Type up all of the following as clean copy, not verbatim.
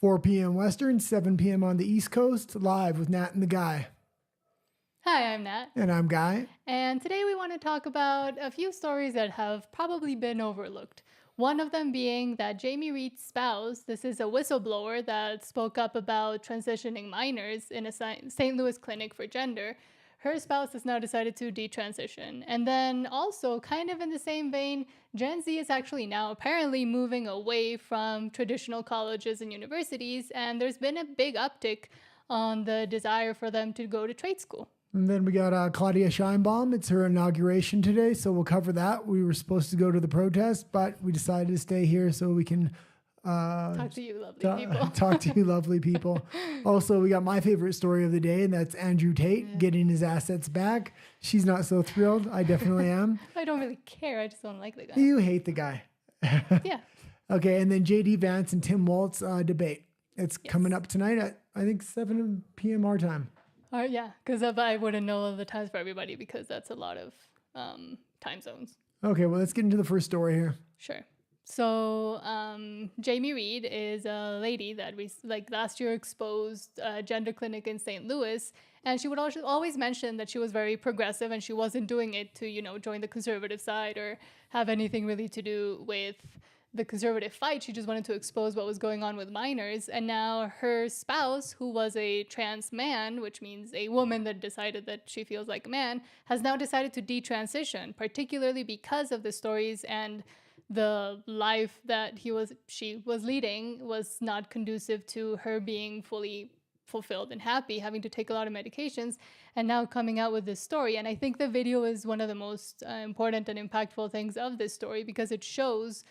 4 p.m. Western, 7 p.m. on the East Coast, live with Nat and the Guy. Hi, I'm Nat. And I'm Guy. And today we want to talk about a few stories that have probably been overlooked. One of them being that Jamie Reed's spouse, this is a whistleblower that spoke up about transitioning minors in a St. Louis clinic for gender. Her spouse has now decided to detransition. And then also, kind of in the same vein, Gen Z is actually now apparently moving away from traditional colleges and universities, and there's been a big uptick on the desire for them to go to trade school. And then we got Claudia Scheinbaum. It's her inauguration today, so we'll cover that. We were supposed to go to the protest, but we decided to stay here so we can talk to you lovely people. Talk to you lovely people. Also, we got my favorite story of the day, and that's Andrew Tate getting his assets back. She's not so thrilled. I definitely am. I don't really care. I just don't like the guy. You hate the guy. Yeah. Okay, and then J.D. Vance and Tim Waltz debate. It's coming up tonight at, I think, 7 p.m. our time. Yeah, because I wouldn't know the times for everybody because that's a lot of time zones. Okay, well, let's get into the first story here. Sure. So Jamie Reed is a lady that we last year exposed a gender clinic in St. Louis, and she would always mention that she was very progressive and she wasn't doing it to join the conservative side or have anything really to do with the conservative fight. She just wanted to expose what was going on with minors. And now her spouse, who was a trans man, which means a woman that decided that she feels like a man, has now decided to detransition, particularly because of the stories and the life that she was leading was not conducive to her being fully fulfilled and happy, having to take a lot of medications, and now coming out with this story. And I think the video is one of the most important and impactful things of this story because it shows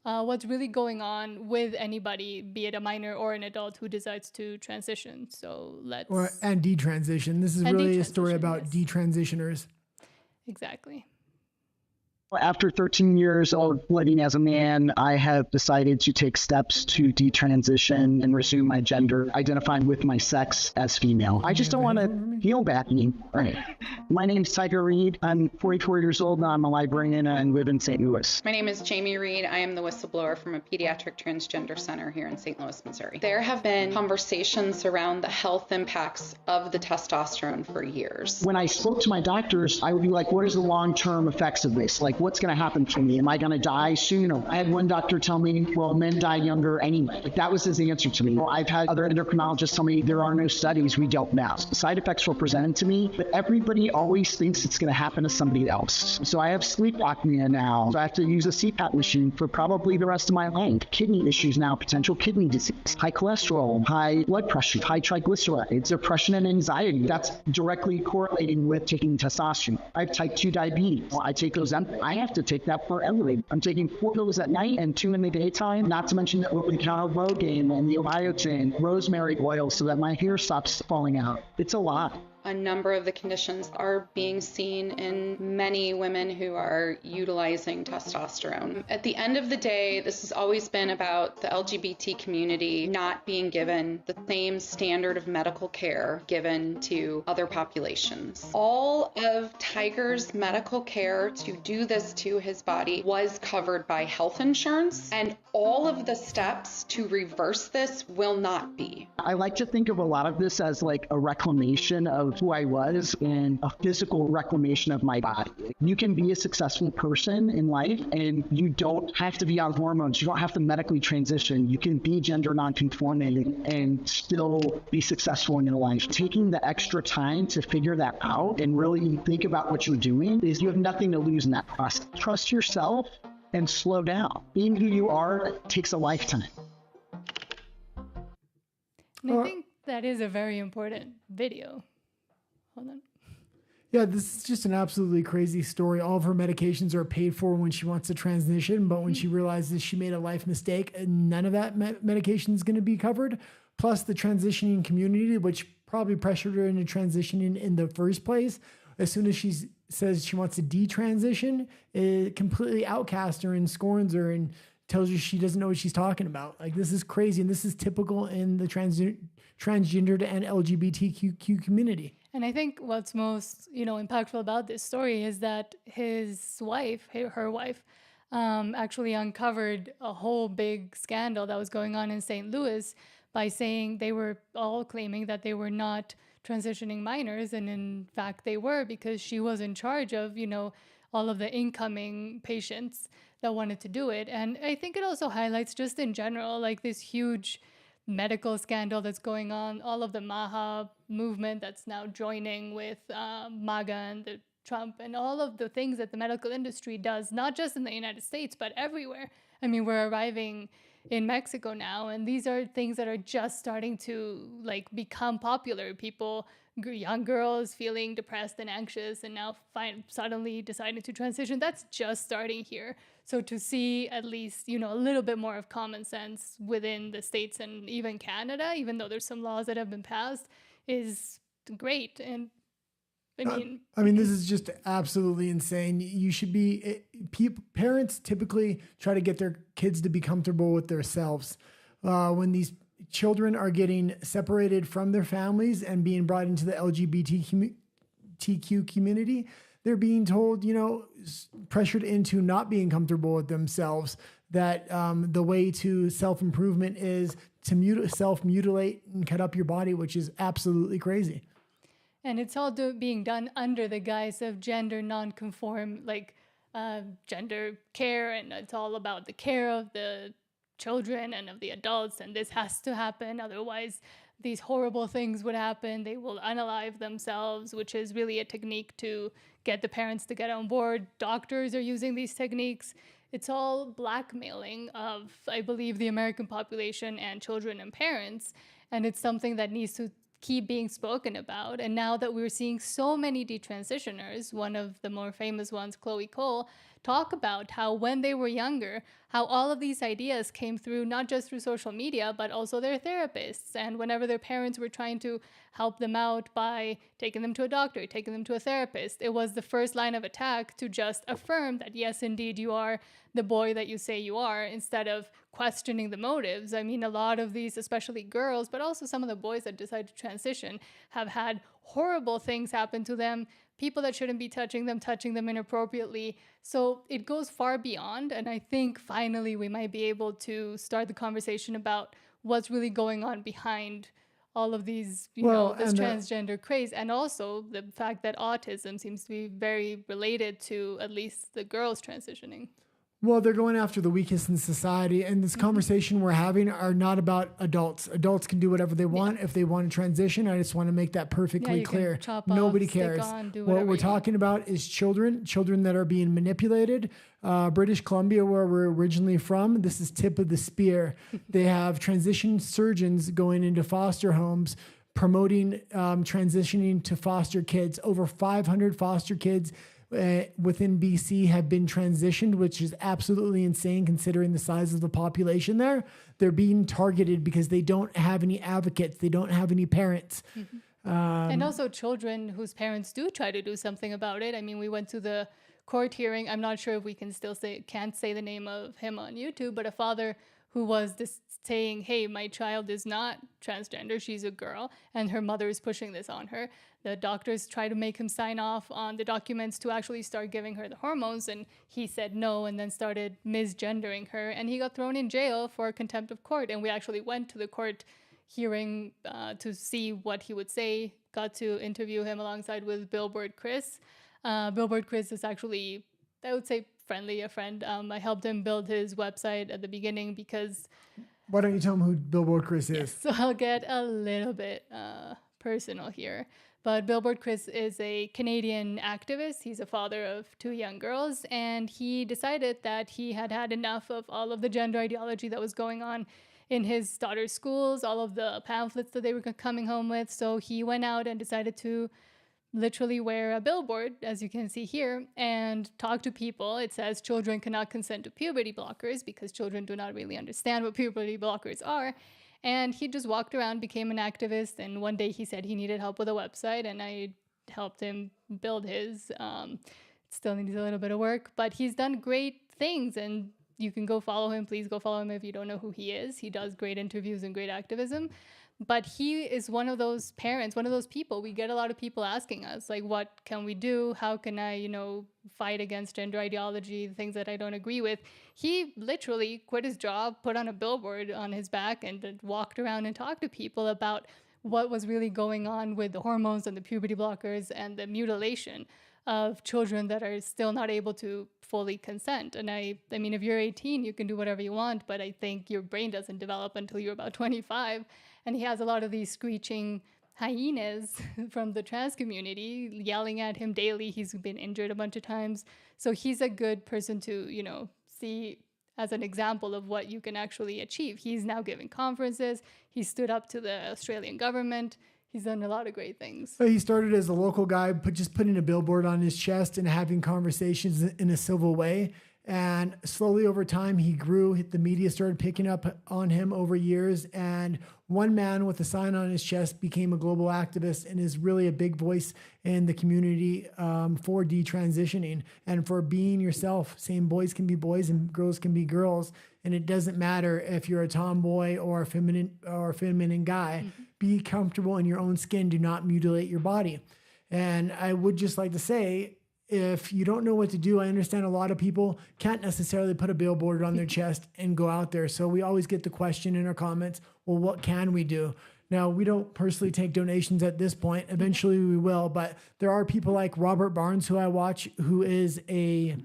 what's really going on with anybody, be it a minor or an adult who decides to transition. So and detransition. This is really a story about detransitioners. Exactly. After 13 years of living as a man, I have decided to take steps to detransition and resume my gender, identifying with my sex as female. I just don't want to feel badly. Right. My name's Tiger Reed. I'm 44 years old. I'm a librarian and live in St. Louis. My name is Jamie Reed. I am the whistleblower from a pediatric transgender center here in St. Louis, Missouri. There have been conversations around the health impacts of the testosterone for years. When I spoke to my doctors, I would be like, what is the long-term effects of this? Like, what's going to happen to me? Am I going to die sooner? I had one doctor tell me, well, men die younger anyway. Like, that was his answer to me. Well, I've had other endocrinologists tell me there are no studies, we don't know. Side effects were presented to me, but everybody always thinks it's going to happen to somebody else. So I have sleep apnea now. So I have to use a CPAP machine for probably the rest of my life. Kidney issues now, potential kidney disease, high cholesterol, high blood pressure, high triglycerides, depression and anxiety. That's directly correlating with taking testosterone. I have type 2 diabetes. I take Ozempic. I have to take that for everything. I'm taking 4 pills at night and 2 in the daytime, not to mention the over-the-counter Rogaine and the biotin, rosemary oil so that my hair stops falling out. It's a lot. A number of the conditions are being seen in many women who are utilizing testosterone. At the end of the day, this has always been about the LGBT community not being given the same standard of medical care given to other populations. All of Tiger's medical care to do this to his body was covered by health insurance, and all of the steps to reverse this will not be. I like to think of a lot of this as like a reclamation of who I was and a physical reclamation of my body. You can be a successful person in life and you don't have to be on hormones. You don't have to medically transition. You can be gender nonconforming and still be successful in your life. Taking the extra time to figure that out and really think about what you're doing is you have nothing to lose in that process. Trust yourself and slow down. Being who you are takes a lifetime. And I think that is a very important video. Hold on. Yeah, this is just an absolutely crazy story. All of her medications are paid for when she wants to transition, but when she realizes she made a life mistake, none of that medication is going to be covered. Plus the transitioning community, which probably pressured her into transitioning in the first place. As soon as she says she wants to detransition, it completely outcasts her and scorns her and tells her she doesn't know what she's talking about. Like, this is crazy, and this is typical in the transgendered and LGBTQ community. And I think what's most, impactful about this story is that his wife, her wife, actually uncovered a whole big scandal that was going on in St. Louis by saying they were all claiming that they were not transitioning minors. And in fact, they were, because she was in charge of, all of the incoming patients that wanted to do it. And I think it also highlights just in general, like this huge medical scandal that's going on, all of the MAHA movement that's now joining with MAGA and the Trump, and all of the things that the medical industry does, not just in the United States, but everywhere. I mean, we're arriving in Mexico now, and these are things that are just starting to become popular. People, young girls feeling depressed and anxious, and now suddenly deciding to transition. That's just starting here. So to see at least, a little bit more of common sense within the States and even Canada, even though there's some laws that have been passed, is great. And I mean, this is just absolutely insane. You should be, parents typically try to get their kids to be comfortable with themselves. When these children are getting separated from their families and being brought into the LGBTQ community, they're being told, pressured into not being comfortable with themselves, that the way to self-improvement is to self-mutilate and cut up your body, which is absolutely crazy. And it's all being done under the guise of gender non-conform, gender care, and it's all about the care of the children and of the adults, and this has to happen, otherwise these horrible things would happen. They will unalive themselves, which is really a technique to get the parents to get on board. Doctors are using these techniques. It's all blackmailing of, I believe, the American population and children and parents, and it's something that needs to keep being spoken about. And now that we're seeing so many detransitioners, one of the more famous ones, Chloe Cole, talk about how when they were younger, how all of these ideas came through, not just through social media, but also their therapists. And whenever their parents were trying to help them out by taking them to a doctor, taking them to a therapist, it was the first line of attack to just affirm that, yes, indeed, you are the boy that you say you are, instead of questioning the motives. I mean, a lot of these, especially girls, but also some of the boys that decide to transition, have had horrible things happen to them, people that shouldn't be touching them inappropriately. So it goes far beyond, and I think finally we might be able to start the conversation about what's really going on behind all of these, this transgender craze, and also the fact that autism seems to be very related to at least the girls transitioning. Well, they're going after the weakest in society, and this conversation we're having are not about adults. Adults can do whatever they want. If they want to transition, I just want to make that perfectly clear. Nobody cares. What we're talking about is children that are being manipulated. British Columbia, where we're originally from, this is tip of the spear. They have transition surgeons going into foster homes, promoting transitioning to foster kids. Over 500 foster kids within BC have been transitioned, which is absolutely insane considering the size of the population there. They're being targeted because they don't have any advocates. They don't have any parents. Mm-hmm. And also children whose parents do try to do something about it. I mean, we went to the court hearing. I'm not sure if we can can't say the name of him on YouTube, but a father who was saying, hey, my child is not transgender, she's a girl, and her mother is pushing this on her. The doctors try to make him sign off on the documents to actually start giving her the hormones, and he said no, and then started misgendering her, and he got thrown in jail for contempt of court. And we actually went to the court hearing to see what he would say, got to interview him alongside with Billboard Chris. Billboard Chris is actually, I would say, a friend. I helped him build his website at the beginning because... Why don't you tell him who Billboard Chris is? Yes, so I'll get a little bit personal here. But Billboard Chris is a Canadian activist. He's a father of 2 young girls, and he decided that he had had enough of all of the gender ideology that was going on in his daughter's schools, all of the pamphlets that they were coming home with. So he went out and decided to literally wear a billboard, as you can see here, and talk to people. It says children cannot consent to puberty blockers because children do not really understand what puberty blockers are. And he just walked around, became an activist, and one day he said he needed help with a website, and I helped him build his. It still needs a little bit of work, but he's done great things, and you can go follow him. Please go follow him if you don't know who he is. He does great interviews and great activism. But he is one of those parents, one of those people. We get a lot of people asking us, like, what can we do? How can I, fight against gender ideology, things that I don't agree with? He literally quit his job, put on a billboard on his back, and then walked around and talked to people about what was really going on with the hormones and the puberty blockers and the mutilation of children that are still not able to fully consent. And I mean, if you're 18, you can do whatever you want, but I think your brain doesn't develop until you're about 25. And he has a lot of these screeching hyenas from the trans community yelling at him daily. He's been injured a bunch of times. So he's a good person to, see as an example of what you can actually achieve. He's now giving conferences. He stood up to the Australian government. He's done a lot of great things. So he started as a local guy, just putting a billboard on his chest and having conversations in a civil way. And slowly over time, he grew. The media started picking up on him over years. And one man with a sign on his chest became a global activist and is really a big voice in the community for detransitioning and for being yourself. Saying boys can be boys and girls can be girls. And it doesn't matter if you're a tomboy or a feminine guy. Mm-hmm. Be comfortable in your own skin. Do not mutilate your body. And I would just like to say, if you don't know what to do, I understand a lot of people can't necessarily put a billboard on their chest and go out there. So we always get the question in our comments, well, what can we do? Now, we don't personally take donations at this point. Eventually we will, but there are people like Robert Barnes, who I watch, who is a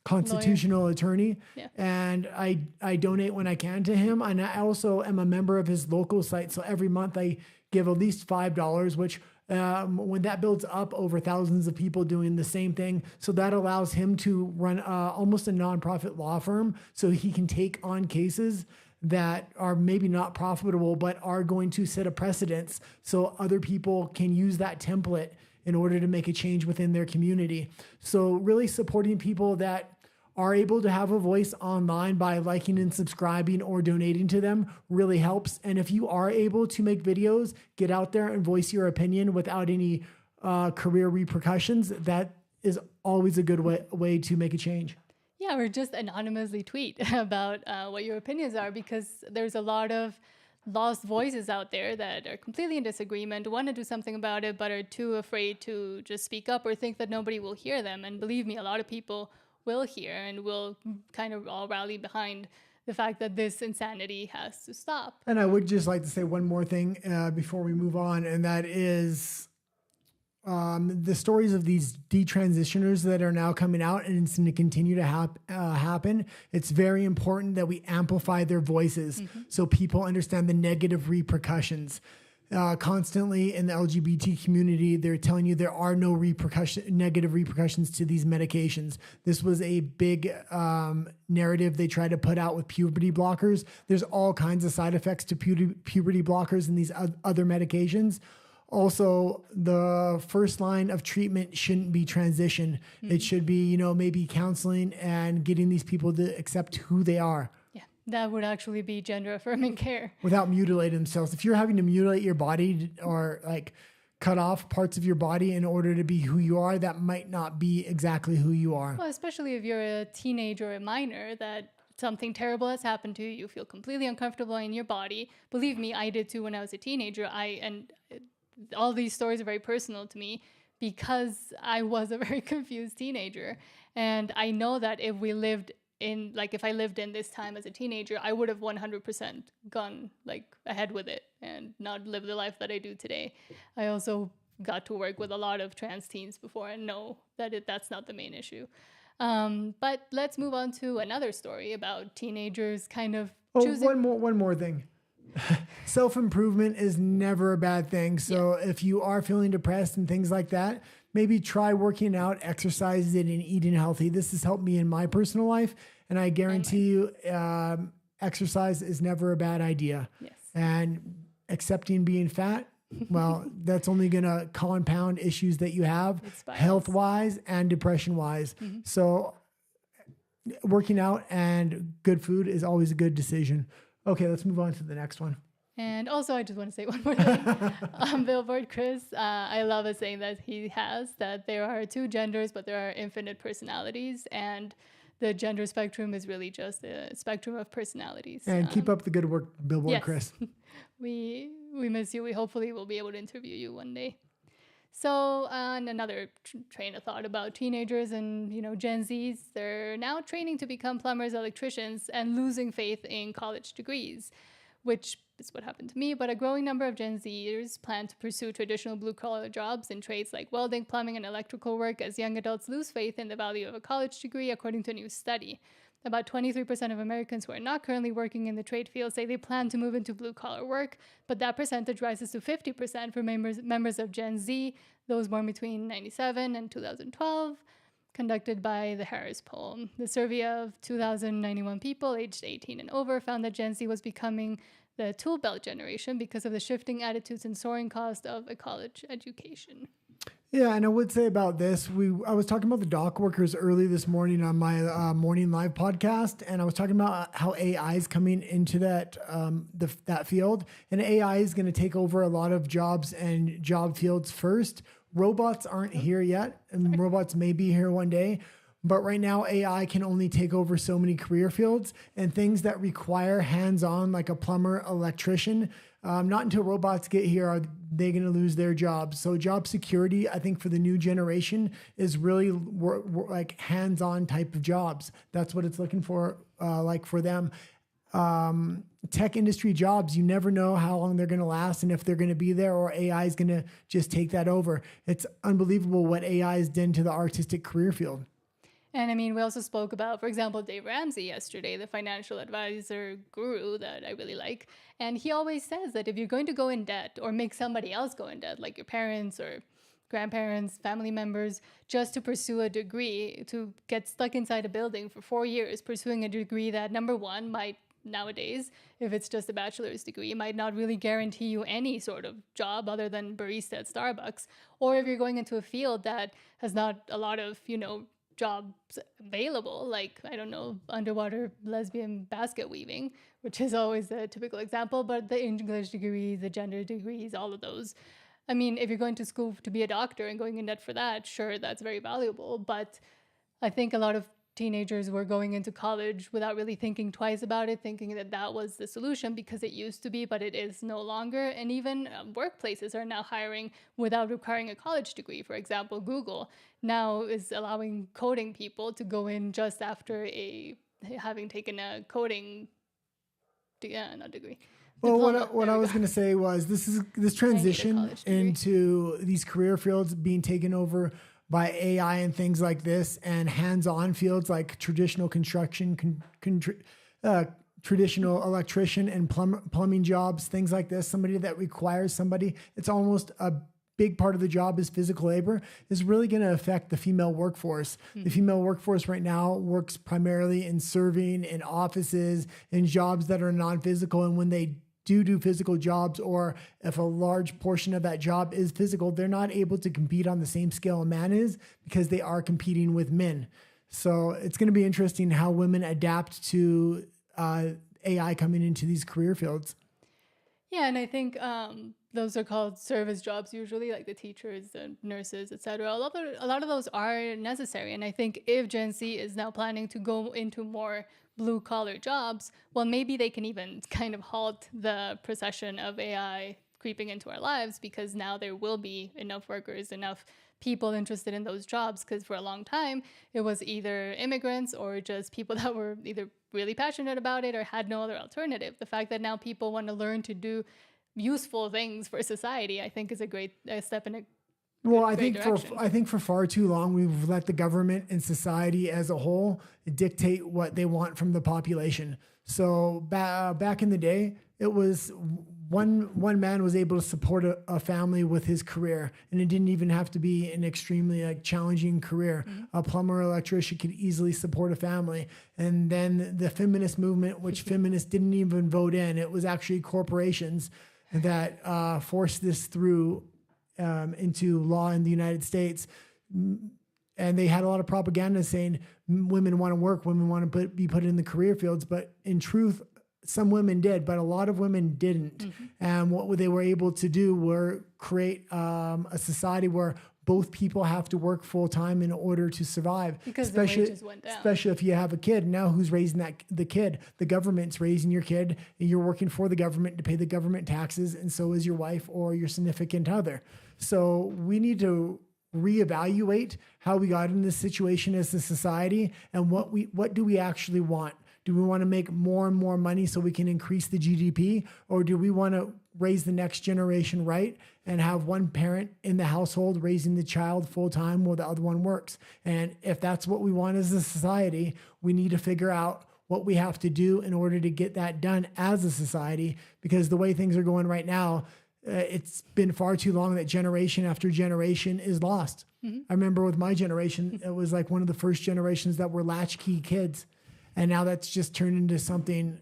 constitutional attorney. Yeah. And I donate when I can to him. And I also am a member of his local site. So every month I give at least $5, which when that builds up over thousands of people doing the same thing. So that allows him to run almost a nonprofit law firm. So he can take on cases that are maybe not profitable, but are going to set a precedence so other people can use that template in order to make a change within their community. So really supporting people that are able to have a voice online by liking and subscribing or donating to them really helps. And if you are able to make videos, get out there and voice your opinion without any career repercussions, that is always a good way to make a change. Yeah, or just anonymously tweet about what your opinions are, because there's a lot of lost voices out there that are completely in disagreement, want to do something about it, but are too afraid to just speak up or think that nobody will hear them. And believe me, a lot of people will hear and will kind of all rally behind the fact that this insanity has to stop. And I would just like to say one more thing before we move on, and that is the stories of these detransitioners that are now coming out, and it's going to continue to happen. It's very important that we amplify their voices so people understand the negative repercussions. Constantly in the LGBT community, they're telling you there are no negative repercussions to these medications. This was a big narrative they tried to put out with puberty blockers. There's all kinds of side effects to puberty blockers and these other medications. Also, the first line of treatment shouldn't be transition. It should be, maybe counseling and getting these people to accept who they are. That would actually be gender affirming care. Without mutilating themselves. If you're having to mutilate your body or cut off parts of your body in order to be who you are, that might not be exactly who you are. Well, especially if you're a teenager or a minor, that something terrible has happened to you, you feel completely uncomfortable in your body. Believe me, I did too when I was a teenager. All these stories are very personal to me because I was a very confused teenager. And I know that if I lived in this time as a teenager, I would have 100% gone ahead with it and not live the life that I do today. I also got to work with a lot of trans teens before and know that that's not the main issue. But let's move on to another story about teenagers kind of choosing. One more thing. Self-improvement is never a bad thing. So if you are feeling depressed and things like that, maybe try working out, exercising, and eating healthy. This has helped me in my personal life. And I guarantee you, exercise is never a bad idea. Yes. And accepting being fat, well, that's only going to compound issues that you have health-wise and depression-wise. So working out and good food is always a good decision. Okay, let's move on to the next one. And also, I just want to say one more thing. Billboard Chris, I love a saying that he has, that there are two genders, but there are infinite personalities. And the gender spectrum is really just a spectrum of personalities. And keep up the good work, Billboard Chris. We We miss you. We hopefully will be able to interview you one day. So, and another train of thought about teenagers and, Gen Zs, they're now training to become plumbers, electricians, and losing faith in college degrees, which is what happened to me. But a growing number of Gen Zers plan to pursue traditional blue-collar jobs in trades like welding, plumbing, and electrical work as young adults lose faith in the value of a college degree, according to a new study. About 23% of Americans who are not currently working in the trade field say they plan to move into blue-collar work, but that percentage rises to 50% for members of Gen Z, those born between 1997 and 2012, conducted by the Harris Poll. The survey of 2,091 people aged 18 and over found that Gen Z was becoming the tool belt generation because of the shifting attitudes and soaring cost of a college education. Yeah, and I would say about this, I was talking about the dock workers early this morning on my morning live podcast, and I was talking about how AI is coming into that field, and AI is going to take over a lot of jobs and job fields first. Robots aren't here yet, and robots may be here one day. But right now, AI can only take over so many career fields, and things that require hands-on, like a plumber, electrician. Not until robots get here are they going to lose their jobs. So job security, I think, for the new generation is really like hands-on type of jobs. That's what it's looking for, like for them. Tech industry jobs, you never know how long they're going to last and if they're going to be there, or AI is going to just take that over. It's unbelievable what AI has done to the artistic career field. And I mean, we also spoke about, for example, Dave Ramsey yesterday, the financial advisor guru that I really like. And he always says that if you're going to go in debt or make somebody else go in debt, like your parents or grandparents, family members, just to pursue a degree, to get stuck inside a building for 4 years, pursuing a degree that, number one, might nowadays, if it's just a bachelor's degree, might not really guarantee you any sort of job other than barista at Starbucks. Or if you're going into a field that has not a lot of, jobs available, like, I don't know, underwater lesbian basket weaving, which is always a typical example, but the English degrees, the gender degrees, all of those. I mean, if you're going to school to be a doctor and going in debt for that, sure, that's very valuable. But I think a lot of teenagers were going into college without really thinking twice about it, thinking that that was the solution because it used to be, but it is no longer. And even workplaces are now hiring without requiring a college degree. For example, Google now is allowing coding people to go in just after having taken a coding not degree. Well, what I was going to say was this transition into these career fields being taken over by AI and things like this, and hands-on fields like traditional construction, traditional electrician and plumbing jobs, things like this, somebody that requires somebody, it's almost a big part of the job is physical labor, is really going to affect the female workforce. The female workforce right now works primarily in serving, in offices, in jobs that are non-physical, and when they do physical jobs, or if a large portion of that job is physical, they're not able to compete on the same scale a man is because they are competing with men. So it's going to be interesting how women adapt to AI coming into these career fields. Yeah, and I think those are called service jobs usually, like the teachers, the nurses, etc. A lot of those are necessary. And I think if Gen Z is now planning to go into more blue-collar jobs, well, maybe they can even kind of halt the procession of AI creeping into our lives, because now there will be enough workers, enough people interested in those jobs, because for a long time, it was either immigrants or just people that were either really passionate about it or had no other alternative. The fact that now people want to learn to do useful things for society, I think is a great step in a Well, I think for far too long, we've let the government and society as a whole dictate what they want from the population. So back in the day, it was one man was able to support a family with his career, and it didn't even have to be an extremely challenging career. A plumber or electrician could easily support a family. And then the feminist movement, which feminists didn't even vote in, it was actually corporations that forced this through into law in the United States. And they had a lot of propaganda saying women want to work, women want to be put in the career fields. But in truth, some women did, but a lot of women didn't. And what they were able to do were create a society where both people have to work full time in order to survive. Because the wages went down. Especially if you have a kid. Now who's raising the kid? The government's raising your kid, and you're working for the government to pay the government taxes, and so is your wife or your significant other. So we need to reevaluate how we got in this situation as a society, and what do we actually want? Do we want to make more and more money so we can increase the GDP, or do we want to raise the next generation right and have one parent in the household raising the child full time while the other one works? And if that's what we want as a society, we need to figure out what we have to do in order to get that done as a society, because the way things are going right now, it's been far too long that generation after generation is lost. I remember with my generation, it was like one of the first generations that were latchkey kids. And now that's just turned into something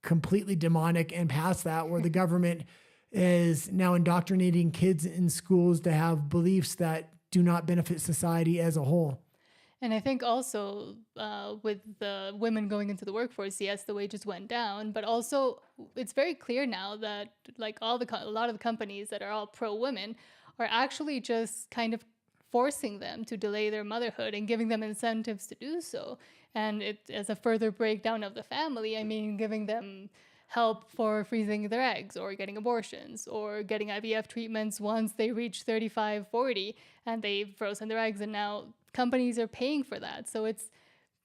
completely demonic and past that, where the government is now indoctrinating kids in schools to have beliefs that do not benefit society as a whole. And I think also with the women going into the workforce, yes, the wages went down, but also it's very clear now that like a lot of the companies that are all pro-women are actually just kind of forcing them to delay their motherhood and giving them incentives to do so. And it as a further breakdown of the family, I mean, giving them help for freezing their eggs or getting abortions or getting IVF treatments once they reach 35, 40 and they've frozen their eggs, and now companies are paying for that. So it's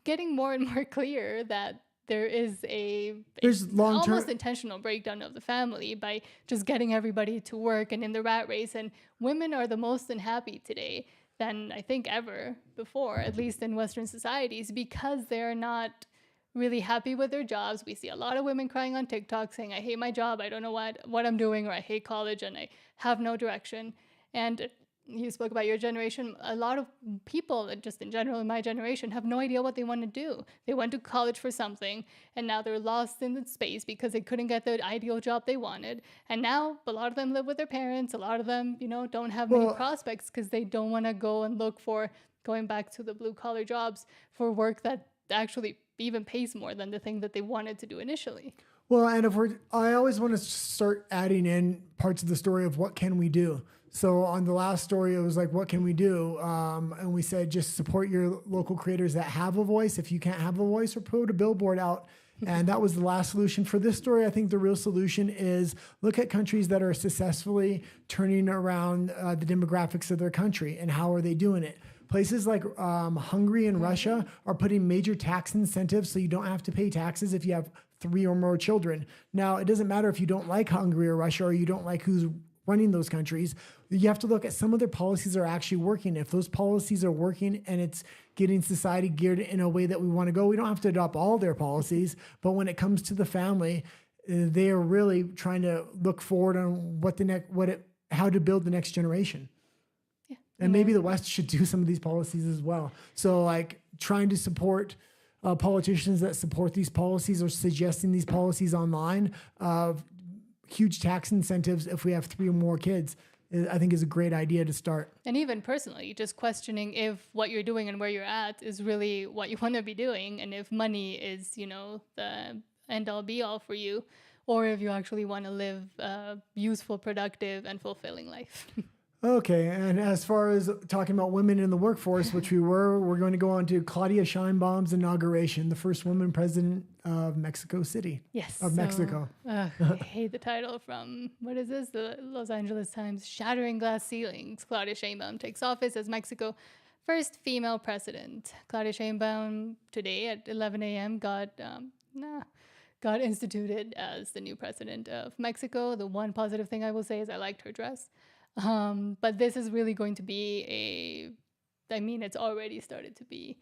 getting more and more clear that there is There's long-term almost intentional breakdown of the family by just getting everybody to work and in the rat race. And women are the most unhappy today than I think ever before, at least in Western societies, because they're not really happy with their jobs. We see a lot of women crying on TikTok saying, I hate my job, I don't know what I'm doing, or I hate college and I have no direction. And you spoke about your generation. A lot of people, just in general in my generation, have no idea what they want to do. They went to college for something, and now they're lost in the space because they couldn't get the ideal job they wanted. And now a lot of them live with their parents. A lot of them, don't have many prospects because they don't want to go and look for, going back to the blue collar jobs, for work that actually even pays more than the thing that they wanted to do initially. Well, and I always want to start adding in parts of the story of what can we do. So on the last story, it was like, what can we do? And we said, just support your local creators that have a voice. If you can't have a voice, or put a billboard out. And that was the last solution. For this story, I think the real solution is look at countries that are successfully turning around the demographics of their country and how are they doing it. Places like Hungary and Russia are putting major tax incentives so you don't have to pay taxes if you have 3 or more children. Now, it doesn't matter if you don't like Hungary or Russia, or you don't like who's running those countries. You have to look at some of their policies are actually working. If those policies are working and it's getting society geared in a way that we want to go, we don't have to adopt all their policies. But when it comes to the family, they are really trying to look forward on how to build the next generation. Yeah. And maybe the West should do some of these policies as well. So like trying to support politicians that support these policies or suggesting these policies online of huge tax incentives if we have 3 or more kids, I think is a great idea to start. And even personally, just questioning if what you're doing and where you're at is really what you want to be doing, and if money is, the end all be all for you, or if you actually want to live a useful, productive, and fulfilling life. Okay, and as far as talking about women in the workforce, which we're going to go on to Claudia Sheinbaum's inauguration, the first woman president of Mexico City. Yes. Of Mexico. I hate the title from, what is this? The Los Angeles Times, Shattering Glass Ceilings. Claudia Sheinbaum takes office as Mexico's first female president. Claudia Sheinbaum today at 11 a.m. got instituted as the new president of Mexico. The one positive thing I will say is I liked her dress. But this is really going to be it's already started to be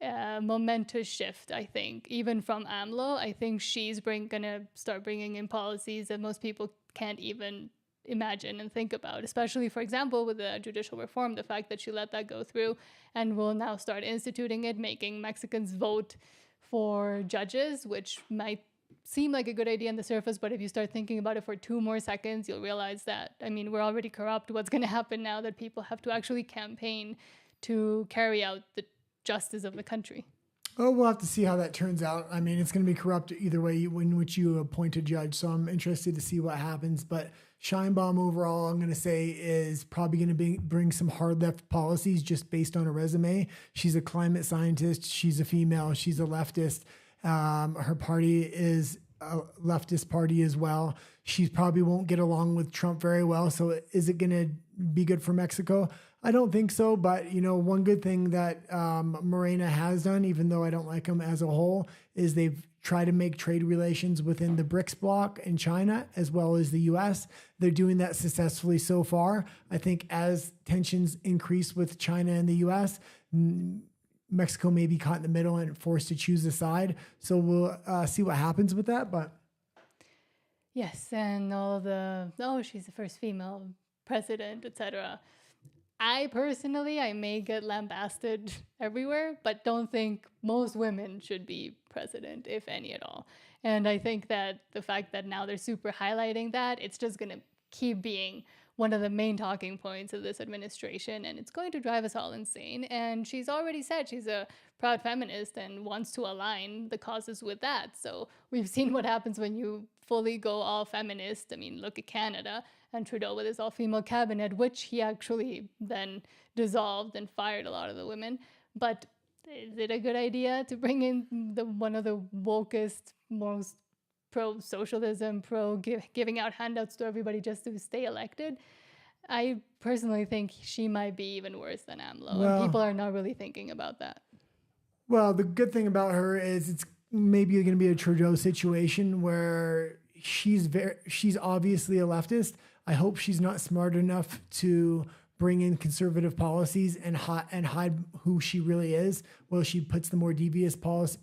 a momentous shift, I think. Even from AMLO, I think she's going to start bringing in policies that most people can't even imagine and think about, especially, for example, with the judicial reform, the fact that she let that go through and will now start instituting it, making Mexicans vote for judges, which might seem like a good idea on the surface, but if you start thinking about it for 2 more seconds, you'll realize that, we're already corrupt. What's going to happen now that people have to actually campaign to carry out the justice of the country? Oh, we'll have to see how that turns out. I mean, it's going to be corrupt either way in which you appoint a judge. So I'm interested to see what happens. But Scheinbaum overall, I'm going to say, is probably going to bring some hard left policies just based on her resume. She's a climate scientist. She's a female. She's a leftist. Her party is a leftist party as well. She probably won't get along with Trump very well. So is it going to be good for Mexico? I don't think so, but one good thing that Morena has done, even though I don't like them as a whole, is they've tried to make trade relations within the BRICS bloc and China as well as the U.S. They're doing that successfully so far. I think as tensions increase with China and the U.S., Mexico may be caught in the middle and forced to choose a side. So we'll see what happens with that. But yes, and she's the first female president, etc. I may get lambasted everywhere, but don't think most women should be president, if any at all. And I think that the fact that now they're super highlighting that, it's just going to keep being one of the main talking points of this administration, and it's going to drive us all insane. And she's already said she's a proud feminist and wants to align the causes with that. So we've seen what happens when you fully go all feminist. I mean, look at Canada and Trudeau with his all-female cabinet, which he actually then dissolved and fired a lot of the women. But is it a good idea to bring in one of the wokest, most pro-socialism, giving out handouts to everybody just to stay elected? I personally think she might be even worse than AMLO, and people are not really thinking about that. Well, the good thing about her is it's maybe going to be a Trudeau situation where she's obviously a leftist. I hope she's not smart enough to bring in conservative policies and hide who she really is. Well, she pushes the more devious policies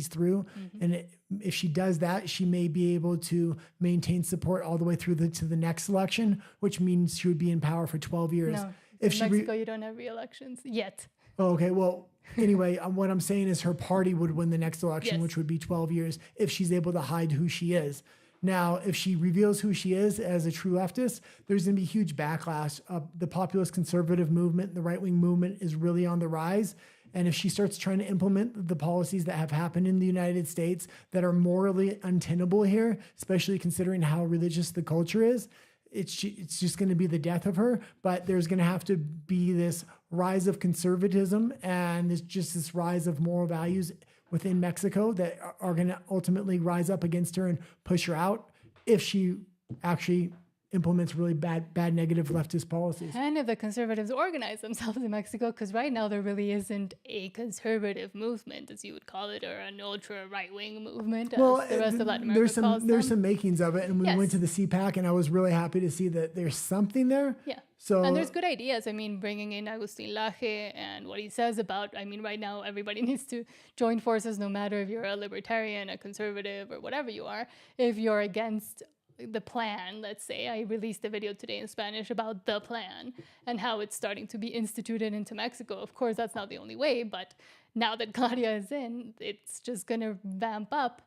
through. Mm-hmm. And if she does that, she may be able to maintain support all the way through to the next election, which means she would be in power for 12 years. No, in Mexico, you don't have re-elections yet. Oh, okay, well, anyway, what I'm saying is her party would win the next election, yes, which would be 12 years, if she's able to hide who she is. Now, if she reveals who she is as a true leftist, there's going to be huge backlash. The populist conservative movement, the right-wing movement, is really on the rise. And if she starts trying to implement the policies that have happened in the United States that are morally untenable here, especially considering how religious the culture is, it's just going to be the death of her. But there's going to have to be this rise of conservatism and this rise of moral values within Mexico that are going to ultimately rise up against her and push her out if she actually implements really bad negative leftist policies. And if the conservatives organize themselves in Mexico, because right now there really isn't a conservative movement, as you would call it, or an ultra right-wing movement, as the rest of Latin America calls them. There's some makings of it, and we yes, went to the CPAC, and I was really happy to see that there's something there. Yeah. So, and there's good ideas. I mean, bringing in Agustin Laje and what he says about, I mean, right now everybody needs to join forces, no matter if you're a libertarian, a conservative, or whatever you are. If you're against the plan, let's say, I released a video today in Spanish about the plan and how it's starting to be instituted into Mexico. Of course, that's not the only way, but now that Claudia is in, it's just going to vamp up.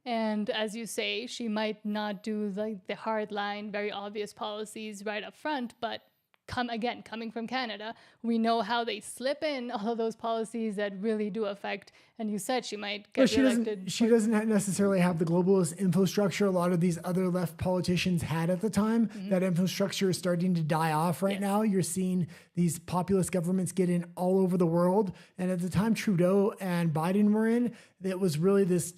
And as you say, she might not do like the hard line, very obvious policies right up front, but coming from Canada, we know how they slip in all of those policies that really do affect. And you said she might get reelected. She doesn't necessarily have the globalist infrastructure a lot of these other left politicians had at the time. Mm-hmm. That infrastructure is starting to die off right now. You're seeing these populist governments get in all over the world. And at the time Trudeau and Biden were in, it was really this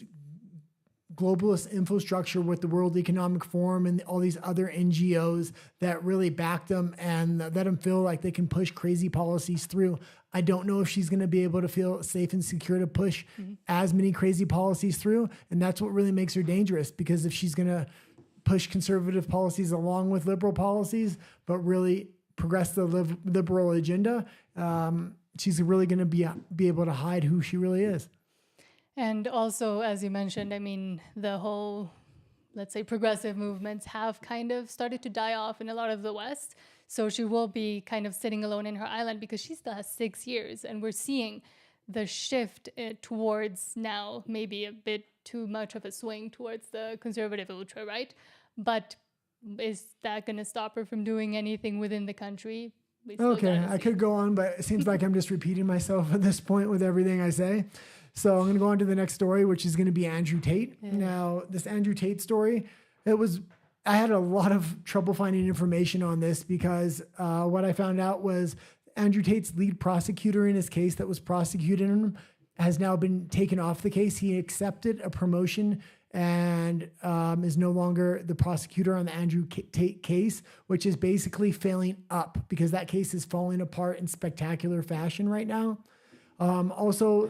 globalist infrastructure with the World Economic Forum and all these other NGOs that really backed them and let them feel like they can push crazy policies through. I don't know if she's going to be able to feel safe and secure to push as many crazy policies through. And that's what really makes her dangerous, because if she's going to push conservative policies along with liberal policies, but really progress the liberal agenda, she's really going to be able to hide who she really is. And also, as you mentioned, I mean, the whole, let's say, progressive movements have kind of started to die off in a lot of the West. So she will be kind of sitting alone in her island because she still has 6 years. And we're seeing the shift towards now maybe a bit too much of a swing towards the conservative ultra right. But is that going to stop her from doing anything within the country? still Okay, gotta I see. could go on, but it seems like I'm just repeating myself at this point with everything I say. So I'm going to go on to the next story, which is going to be Andrew Tate. Now, this Andrew Tate story, I had a lot of trouble finding information on this because what I found out was Andrew Tate's lead prosecutor in his case that was prosecuting him has now been taken off the case. He accepted a promotion and is no longer the prosecutor on the Andrew Tate case, which is basically failing up because that case is falling apart in spectacular fashion right now. Also,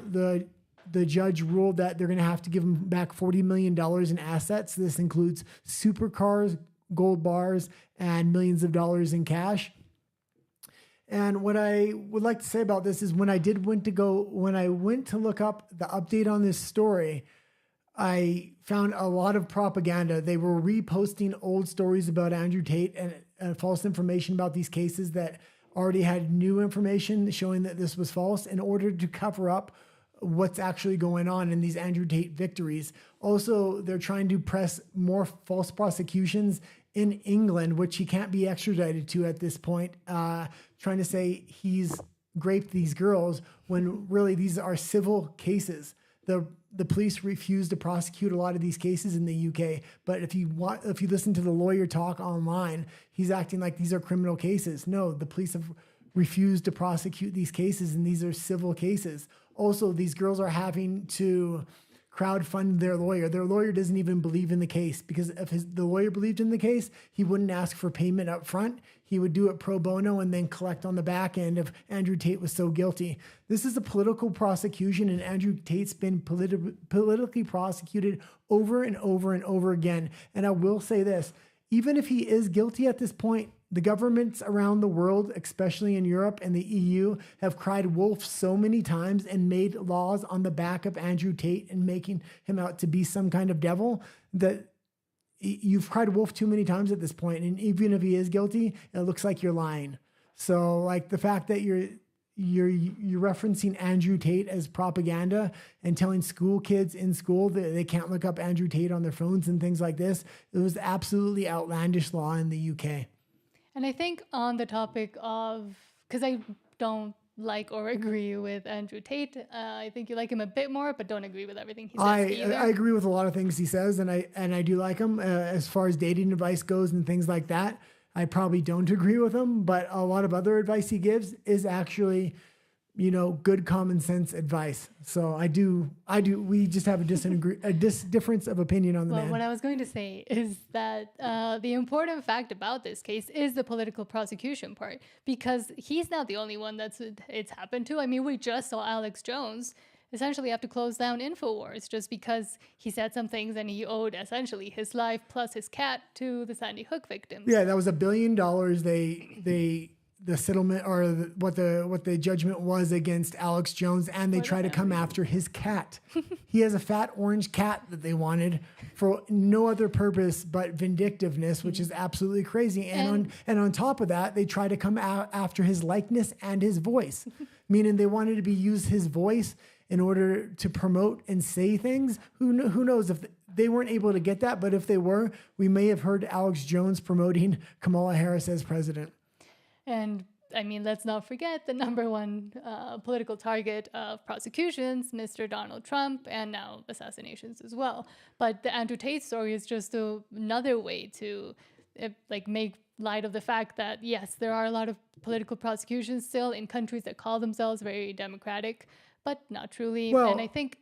the judge ruled that they're going to have to give him back $40 million in assets. This includes supercars, gold bars, and millions of dollars in cash. And what I would like to say about this is when I went to look up the update on this story, I found a lot of propaganda. They were reposting old stories about Andrew Tate and false information about these cases that already had new information showing that this was false in order to cover up what's actually going on in these Andrew Tate victories. Also, they're trying to press more false prosecutions in England, which he can't be extradited to at this point, trying to say he's raped these girls when really these are civil cases. The police refuse to prosecute a lot of these cases in the UK, but if you listen to the lawyer talk online, he's acting like these are criminal cases. No, the police have refused to prosecute these cases, and these are civil cases. Also, these girls are having to crowdfund their lawyer. Their lawyer doesn't even believe in the case because if the lawyer believed in the case, he wouldn't ask for payment up front. He would do it pro bono and then collect on the back end if Andrew Tate was so guilty. This is a political prosecution, and Andrew Tate's been politically prosecuted over and over and over again. And I will say this, even if he is guilty at this point, the governments around the world, especially in Europe and the EU, have cried wolf so many times and made laws on the back of Andrew Tate and making him out to be some kind of devil that you've cried wolf too many times at this point. And even if he is guilty, it looks like you're lying. So like the fact that you're referencing Andrew Tate as propaganda and telling school kids in school that they can't look up Andrew Tate on their phones and things like this, it was absolutely outlandish law in the UK. And I think on the topic of, because I don't like or agree with Andrew Tate, I think you like him a bit more, but don't agree with everything he says either. I agree with a lot of things he says, and I do like him as far as dating advice goes and things like that. I probably don't agree with him, but a lot of other advice he gives is actually, good common sense advice. So I do. We just have a difference of opinion on the man. What I was going to say is that the important fact about this case is the political prosecution part, because he's not the only one it's happened to. I mean, we just saw Alex Jones essentially have to close down InfoWars just because he said some things and he owed essentially his life plus his cat to the Sandy Hook victims. Yeah, that was $1 billion. The settlement or what the judgment was against Alex Jones, and they try to come after his cat. He has a fat orange cat that they wanted for no other purpose but vindictiveness, which is absolutely crazy. And on top of that, they try to come out after his likeness and his voice, meaning they wanted to use his voice in order to promote and say things. Who knows if they weren't able to get that, but if they were, we may have heard Alex Jones promoting Kamala Harris as president. And I mean, let's not forget the number one political target of prosecutions, Mr. Donald Trump, and now assassinations as well. But the Andrew Tate story is just another way to make light of the fact that, yes, there are a lot of political prosecutions still in countries that call themselves very democratic, but not truly. Well, and I think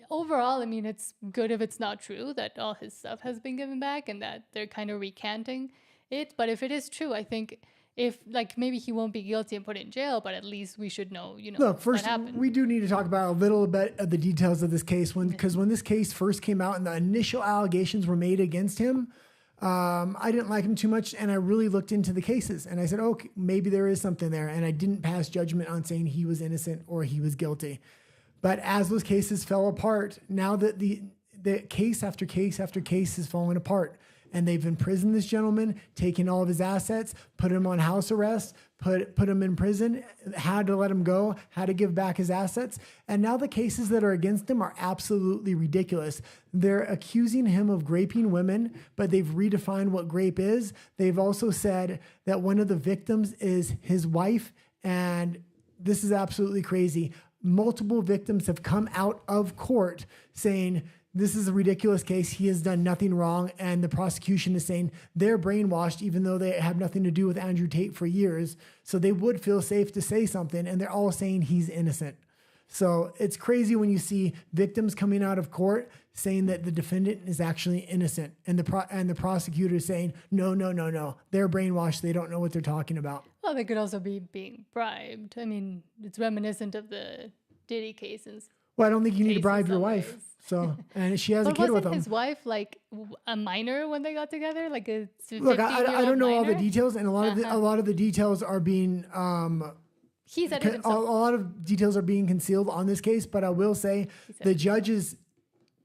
overall, I mean, it's good if it's not true that all his stuff has been given back and that they're kind of recanting it. But if it is true, I think if maybe he won't be guilty and put in jail, but at least we should know, Look, first, what happened. We do need to talk about a little bit of the details of this case because when this case first came out and the initial allegations were made against him, I didn't like him too much, and I really looked into the cases and I said, okay, maybe there is something there. And I didn't pass judgment on saying he was innocent or he was guilty. But as those cases fell apart, now that the case after case after case is falling apart, and they've imprisoned this gentleman, taken all of his assets, put him on house arrest, put him in prison, had to let him go, had to give back his assets. And now the cases that are against him are absolutely ridiculous. They're accusing him of raping women, but they've redefined what rape is. They've also said that one of the victims is his wife, and this is absolutely crazy. Multiple victims have come out of court saying, this is a ridiculous case. He has done nothing wrong. And the prosecution is saying they're brainwashed, even though they have nothing to do with Andrew Tate for years. So they would feel safe to say something. And they're all saying he's innocent. So it's crazy when you see victims coming out of court saying that the defendant is actually innocent. And the prosecutor is saying, no. They're brainwashed. They don't know what they're talking about. Well, they could also be being bribed. I mean, it's reminiscent of the Diddy cases. Well, I don't think you need to bribe your wife. So, and she has a kid with him. Wasn't his wife like a minor when they got together? Like a 15-year-old Look, I don't know minor? all the details, and a lot of the details are being he said it a himself. lot of details are being concealed on this case. But I will say the judges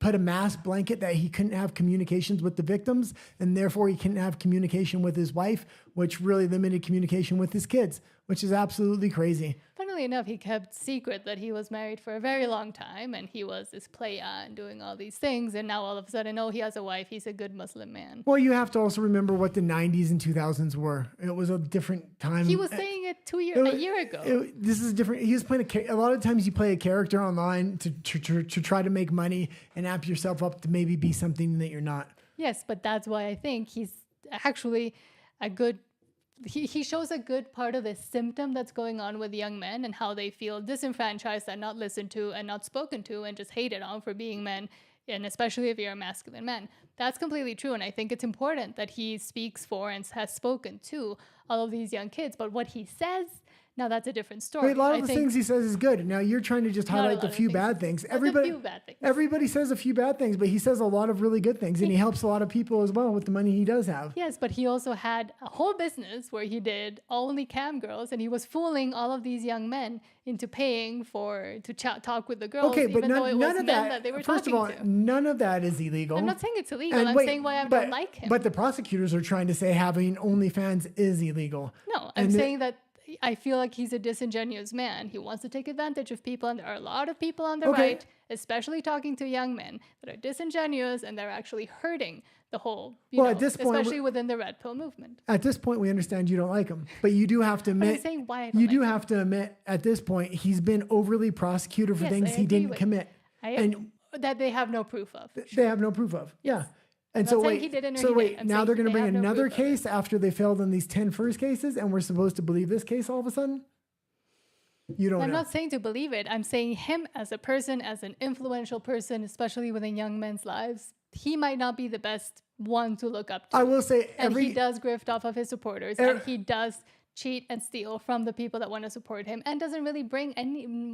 put a mass blanket that he couldn't have communications with the victims, and therefore he couldn't have communication with his wife, which really limited communication with his kids, which is absolutely crazy. Funnily enough, he kept secret that he was married for a very long time, and he was this playa and doing all these things, and now all of a sudden, oh, he has a wife, he's a good Muslim man. Well, you have to also remember what the 90s and 2000s were. It was a different time. He was saying it a year ago. This is different. He was playing a lot of times you play a character online to try to make money and amp yourself up to maybe be something that you're not. Yes, but that's why I think he's actually a good... He shows a good part of the symptom that's going on with young men and how they feel disenfranchised and not listened to and not spoken to and just hated on for being men, and especially if you're a masculine man. That's completely true, and I think it's important that he speaks for and has spoken to all of these young kids. But what he says, now that's a different story. A lot of the things he says is good. Now you're trying to just highlight the few bad things. Everybody says a few bad things, but he says a lot of really good things, and he helps a lot of people as well with the money he does have. Yes, but he also had a whole business where he did only cam girls, and he was fooling all of these young men into paying to talk with the girls. Okay, but even though it was none of men that. they were First of all, to. none of that is illegal. I'm not saying it's illegal. I'm saying why I don't like him. But the prosecutors are trying to say having OnlyFans is illegal. No, I'm saying that I feel like he's a disingenuous man. He wants to take advantage of people, and there are a lot of people on the right, especially talking to young men, that are disingenuous, and they're actually hurting the whole, at this point, especially within the red pill movement. At this point, we understand you don't like him, but you do have to admit, I'm saying why I don't have to admit at this point, he's been overly prosecuted for things he didn't commit. And that they have no proof of. They have no proof of. Yeah. And now they're going to bring another case after they failed on these 10 first cases, and we're supposed to believe this case all of a sudden? You don't know. I'm not saying to believe it. I'm saying him as a person, as an influential person, especially within young men's lives, he might not be the best one to look up to. I will say and he does grift off of his supporters, and he does cheat and steal from the people that want to support him, and doesn't really bring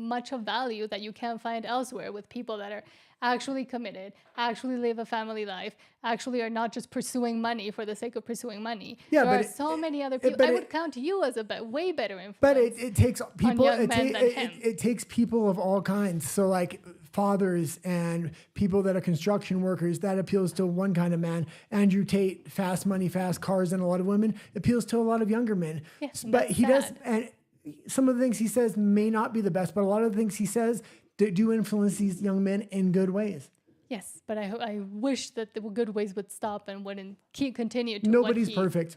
much of value that you can't find elsewhere with people that are actually committed, actually live a family life, actually are not just pursuing money for the sake of pursuing money. Yeah, there are so many other people. I would count you as a way better influence. But it takes people. It takes people of all kinds. So like fathers and people that are construction workers, that appeals to one kind of man. Andrew Tate, fast money, fast cars, and a lot of women, appeals to a lot of younger men. Yes, but he does, and some of the things he says may not be the best, but a lot of the things he says do influence these young men in good ways. Yes, but I wish that the good ways would stop and wouldn't continue to. Nobody's perfect,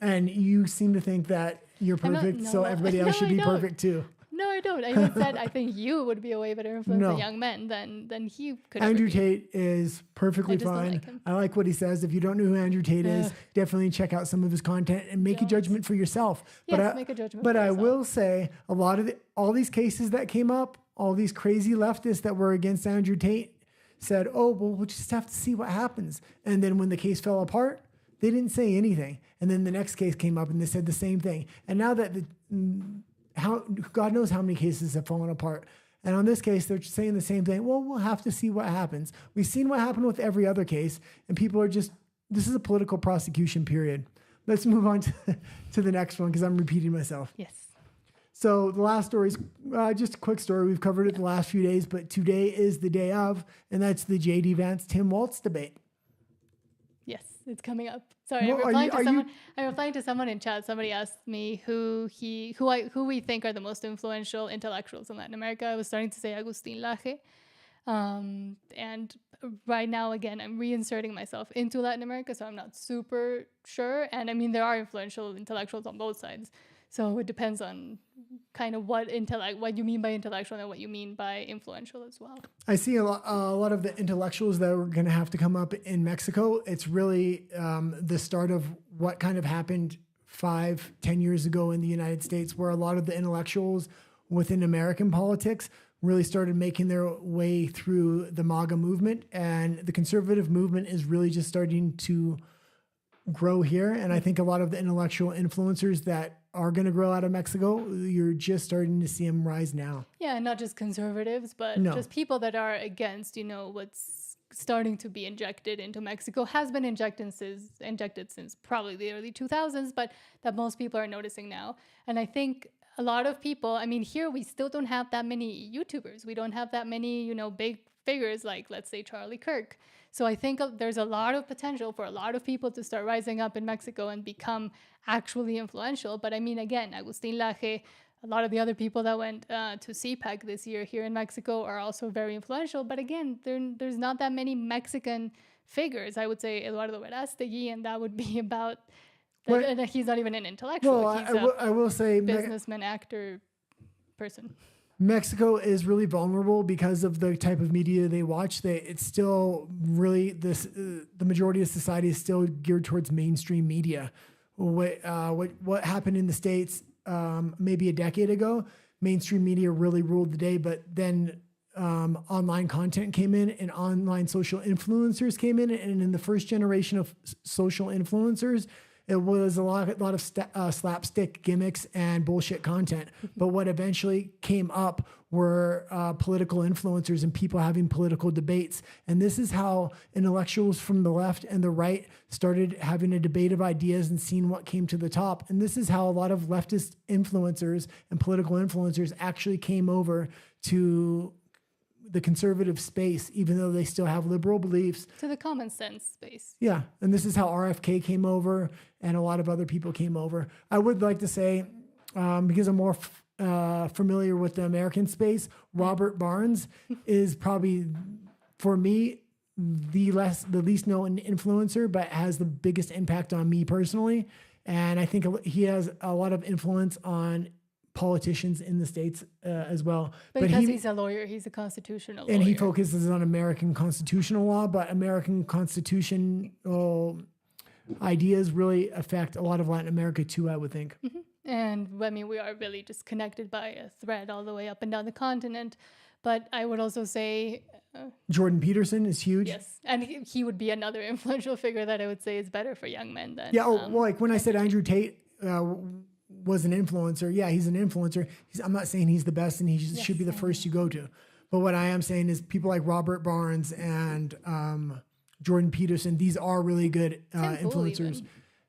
and you seem to think that you're perfect, so everybody else should be perfect too. No, I don't. I just said I think you would be a way better influence on young men than he could. Andrew Tate is perfectly fine. I like what he says. If you don't know who Andrew Tate is, definitely check out some of his content and make a judgment for yourself. Yes, make a judgment. But I will say a lot of all these cases that came up, all these crazy leftists that were against Andrew Tate said, "Oh, well, we'll just have to see what happens." And then when the case fell apart, they didn't say anything. And then the next case came up and they said the same thing. And now that God knows how many cases have fallen apart. And on this case, they're saying the same thing. Well, we'll have to see what happens. We've seen what happened with every other case, and people are this is a political prosecution period. Let's move on to the next one because I'm repeating myself. Yes. So the last story is just a quick story. We've covered it the last few days, but today is the day of, and that's the J.D. Vance, Tim Walz debate. Yes. it's coming up. Sorry, Well, I'm replying to someone in chat. Somebody asked me who we think are the most influential intellectuals in Latin America. I was starting to say Agustín Laje. And right now, again, I'm reinserting myself into Latin America, so I'm not super sure. And I mean, there are influential intellectuals on both sides. So it depends on kind of what you mean by intellectual and what you mean by influential as well. I see a lot of the intellectuals that are going to have to come up in Mexico. It's really the start of what kind of happened 5-10 years ago in the United States, where a lot of the intellectuals within American politics really started making their way through the MAGA movement, and the conservative movement is really just starting to grow here. And I think a lot of the intellectual influencers that are going to grow out of Mexico, you're just starting to see them rise now. Yeah, and not just conservatives, but just people that are against, what's starting to be injected into Mexico, has been injected since probably the early 2000s, but that most people are noticing now. And I think a lot of people, I mean, here we still don't have that many YouTubers. We don't have that many, big figures like, let's say, Charlie Kirk. So I think there's a lot of potential for a lot of people to start rising up in Mexico and become actually influential. But I mean, again, Agustín Laje, a lot of the other people that went to CPAC this year here in Mexico are also very influential. But again, there's not that many Mexican figures. I would say Eduardo Verástegui, and that would be about... And he's not even an intellectual. Well, I will say businessman, actor, person. Mexico is really vulnerable because of the type of media they watch. It's still really the majority of society is still geared towards mainstream media. What happened in the States maybe a decade ago, mainstream media really ruled the day, but then online content came in and online social influencers came in, and in the first generation of social influencers, it was a lot of slapstick gimmicks and bullshit content. But what eventually came up were political influencers and people having political debates. And this is how intellectuals from the left and the right started having a debate of ideas and seeing what came to the top. And this is how a lot of leftist influencers and political influencers actually came over to the conservative space, even though they still have liberal beliefs. To the common sense space. Yeah. And this is how RFK came over and a lot of other people came over. I would like to say, because I'm more familiar with the American space, Robert Barnes is probably, for me, the least known influencer, but has the biggest impact on me personally. And I think he has a lot of influence on politicians in the States as well. Because he's a lawyer, he's a constitutional lawyer. And he focuses on American constitutional law, but American constitutional ideas really affect a lot of Latin America too, I would think. Mm-hmm. And I mean, we are really just connected by a thread all the way up and down the continent. But I would also say... Jordan Peterson is huge. Yes. And he would be another influential figure that I would say is better for young men than... Yeah, well, like when I said Andrew Tate... was an influencer. Yeah, he's an influencer. I'm not saying he's the best and he should be the first you go to. But what I am saying is people like Robert Barnes and Jordan Peterson, these are really good influencers.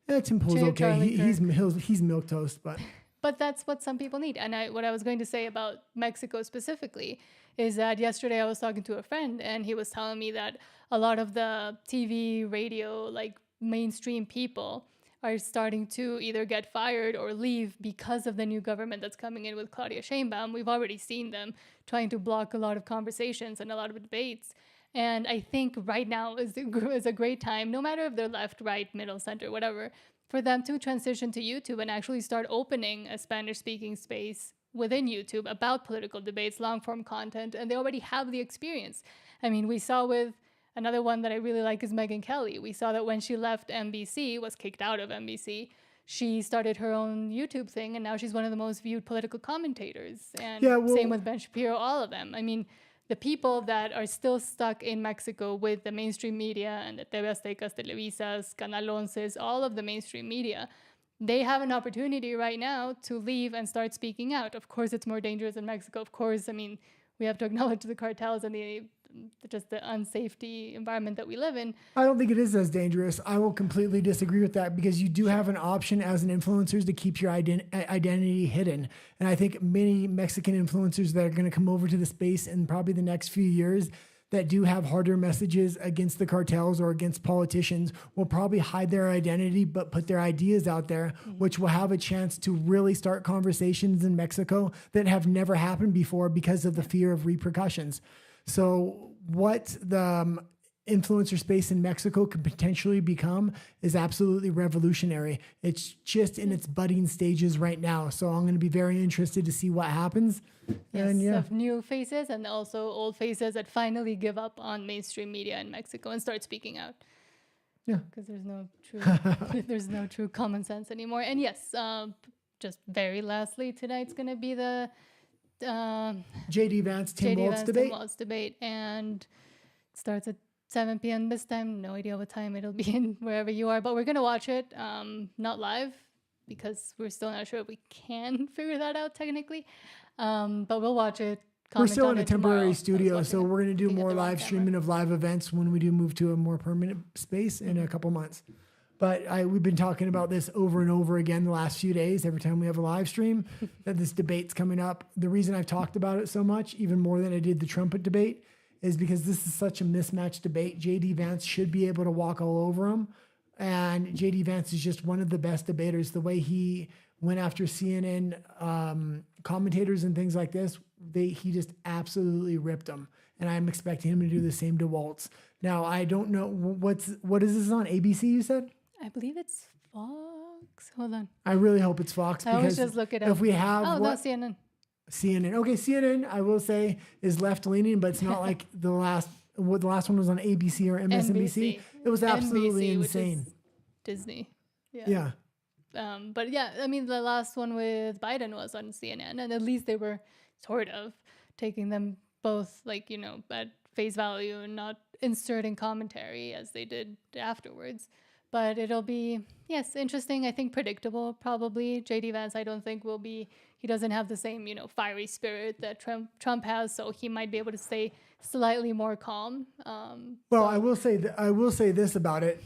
Yeah, Tim Pool's okay. He's milquetoast, but... But that's what some people need. And what I was going to say about Mexico specifically is that yesterday I was talking to a friend and he was telling me that a lot of the TV, radio, like mainstream people are starting to either get fired or leave because of the new government that's coming in with Claudia Sheinbaum. We've already seen them trying to block a lot of conversations and a lot of debates. And I think right now is a great time, no matter if they're left, right, middle, center, whatever, for them to transition to YouTube and actually start opening a Spanish-speaking space within YouTube about political debates, long-form content, and they already have the experience. I mean, we saw with... Another one that I really like is Megyn Kelly. We saw that when she left NBC, was kicked out of NBC, she started her own YouTube thing, and now she's one of the most viewed political commentators. And same with Ben Shapiro, all of them. I mean, the people that are still stuck in Mexico with the mainstream media and the TV Aztecas, Televisas, Canal 11s, all of the mainstream media, they have an opportunity right now to leave and start speaking out. Of course, it's more dangerous in Mexico. Of course, I mean, we have to acknowledge the cartels and just the unsafety environment that we live in. I don't think it is as dangerous. I will completely disagree with that because you do have an option as an influencer to keep your identity hidden. And I think many Mexican influencers that are going to come over to the space in probably the next few years, that do have harder messages against the cartels or against politicians will probably hide their identity, but put their ideas out there, which will have a chance to really start conversations in Mexico that have never happened before because of the fear of repercussions. So what the influencer space in Mexico could potentially become is absolutely revolutionary. It's just in its budding stages right now. So I'm going to be very interested to see what happens. Yes, And of new faces and also old faces that finally give up on mainstream media in Mexico and start speaking out. Yeah. Because there's no true common sense anymore. And yes, just very lastly, tonight's going to be the JD Vance, Tim Walz debate. And it starts at 7 p.m. this time. No idea what time it'll be in wherever you are, but we're going to watch it, not live because we're still not sure if we can figure that out technically. But we'll watch it. We're still in a temporary tomorrow. studio, so we're going to do more live camera. streaming of live events when we do move to a more permanent space in a couple months. But we've been talking about this over and over again the last few days, every time we have a live stream, that this debate's coming up. The reason I've talked about it so much, even more than I did the trumpet debate, is because this is such a mismatched debate. JD Vance should be able to walk all over him. And JD Vance is just one of the best debaters. The way he went after CNN commentators and things like this, he just absolutely ripped them. And I'm expecting him to do the same to Walz. Now, I don't know, what is this on, ABC you said? I believe it's Fox. Hold on. I really hope it's Fox. I always because just look it up. if we have no, CNN. CNN. Okay, CNN, I will say, is left-leaning, but it's not like the last one was on ABC or MSNBC. It was absolutely NBC, insane. Which is Disney. Yeah. But yeah, I mean, the last one with Biden was on CNN, and at least they were sort of taking them both, like, you know, at face value and not inserting commentary as they did afterwards. But it'll be, yes, interesting. I think predictable, probably. JD Vance, I don't think will be, he doesn't have the same, you know, fiery spirit that Trump has, so he might be able to stay slightly more calm. I will say this about it.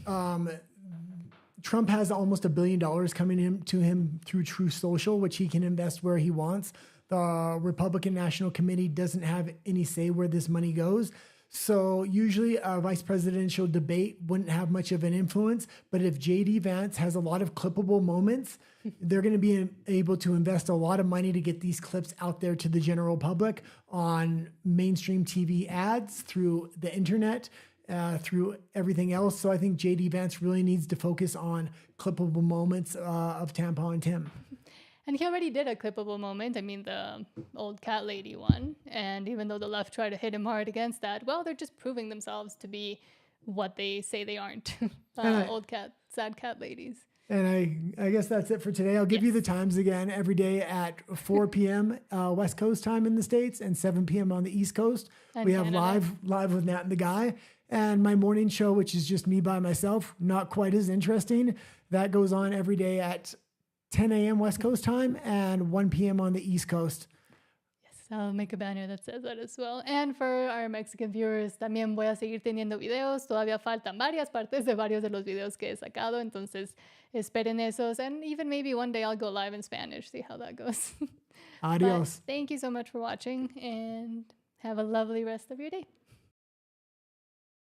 Trump has almost $1 billion coming to him through Truth Social, which he can invest where he wants. The Republican National Committee doesn't have any say where this money goes. So usually a vice presidential debate wouldn't have much of an influence. But if JD Vance has a lot of clippable moments, they're going to be able to invest a lot of money to get these clips out there to the general public on mainstream TV ads, through the internet, through everything else. So I think JD Vance really needs to focus on clippable moments of Tampon Tim. And he already did a clippable moment. I mean, the old cat lady one. And even though the left tried to hit him hard against that, well, they're just proving themselves to be what they say they aren't. Old cat, sad cat ladies. And I guess that's it for today. I'll give you the times again every day at 4 p.m. West Coast time in the States and 7 p.m. on the East Coast. And we have Canada. live with Nat and the Guy. And my morning show, which is just me by myself, not quite as interesting. That goes on every day at 10 a.m. West Coast time and 1 p.m. on the East Coast. Yes, I'll make a banner that says that as well. And for our Mexican viewers, también voy a seguir teniendo videos. Todavía faltan varias partes de varios de los videos que he sacado. Entonces, esperen esos. And even maybe one day I'll go live in Spanish, see how that goes. Adios. But thank you so much for watching and have a lovely rest of your day.